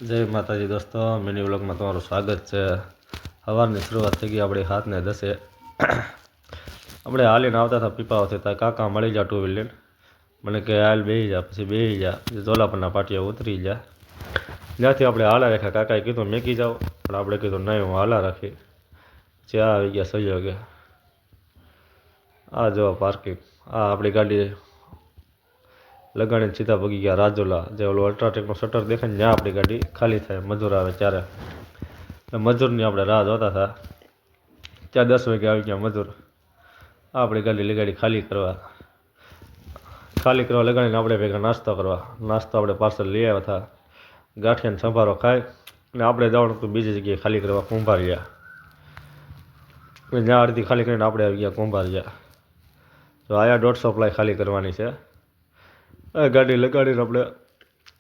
જય માતાજી દોસ્તો, મિની વ્લોગમાં તમારું સ્વાગત છે। સવારની શરૂઆત થઈ ગઈ આપણી 7:10। આપણે હાલીને આવતા હતા પીપાઓથી, ત્યાં કાકા મળી જા ટુ વ્હીલર મને કે હાલ બેસી જા, પછી બેસી જા, જોલાપરના પાટિયા ઉતરી જા। ત્યાંથી આપણે હાલા રાખ્યા, કાકાએ કીધું મેકી જાઓ, પણ આપણે કીધું નહીં હું હાલા રાખી। પછી આ આવી ગયા સહયોગે, આ જો પાર્કિંગ, આ આપણી ગાડી લગાડીને સીધા પગી ગયા રાજુલા, જે ઓલું અલ્ટ્રાટેકનું શટર દેખાય ને ત્યાં આપણી ગાડી ખાલી થાય, મજૂર આવે ત્યારે। મજૂરની આપણે રાહ જોતા હતા, ત્યાં 10 વાગે આવી ગયા મજૂર। આપણી ગાડી લગાડી ખાલી કરવા લગાડીને આપણે ભેગા નાસ્તો કરવા। નાસ્તો આપણે પાર્સલ લઈ આવ્યા હતા, ગાંઠિયાનો સંભારો ખાઈ અને આપણે જવાનું હતું બીજી જગ્યાએ ખાલી કરવા, કુંભારિયા। ત્યાં અડધી ખાલી કરીને આપણે આવી ગયા કુંભારિયા। તો આયા 150 પ્લાય ખાલી કરવાની છે। આ ગાડી લગાડીને આપણે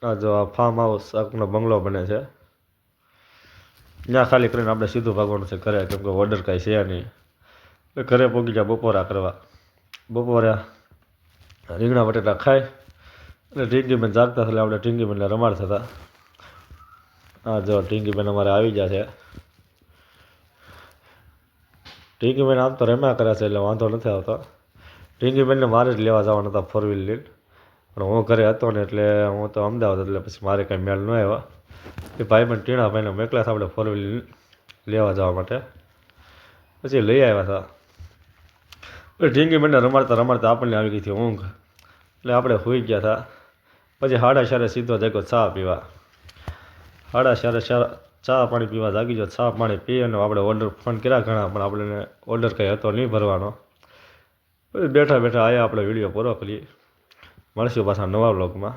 આ જો આ ફાર્મ હાઉસ આપનો બંગલો બને છે, ત્યાં ખાલી કરીને આપણે સીધું ભાગવાનું છે ઘરે, કેમ કે ઓર્ડર કાંઈ છે નહીં। એટલે ઘરે પહોંચી ગયા બપોરા કરવા। બપોરે રીંગણા બટેટા ખાઈ અને ટીંગીબેન જાગતા એટલે આપણે ટીંગીબેનને રમાડતા હતા। આ જો ટીંગીબેન અમારે આવી ગયા છે। ટીંગીબેન આમ તો રમ્યા કરે છે એટલે વાંધો નથી આવતો। ટીંગીબેનને મારે જ લેવા જવાના હતા 4 વ્હીલ લઈને, પણ હું ઘરે હતો ને એટલે હું તો અમદાવાદ, એટલે પછી મારે કંઈ મેળ ન આવ્યો। એ ભાઈબંધ ટીણાભાઈને મોકલ્યા હતા આપણે 4 વ્હીલ લેવા જવા માટે, પછી લઈ આવ્યા હતા। ટીંગીબેનને રમાડતા રમાડતા આપણને આવી ગઈ હતી ઊંઘ, એટલે આપણે સૂઈ ગયા હતા। પછી 4:30 સીધો જાગ્યો ચા પીવા। 4:30 ચા પાણી પીવા જાગી ગયો। ચા પાણી પી અને આપણે ઓર્ડર ફોન કર્યા ઘણા, પણ આપણે ઓર્ડર કંઈ હતો નહીં ભરવાનો। પછી બેઠા બેઠા આયા આપણે વિડીયો પૂરો કરીએ। મળશું પાછા નવા વ્લોગમાં।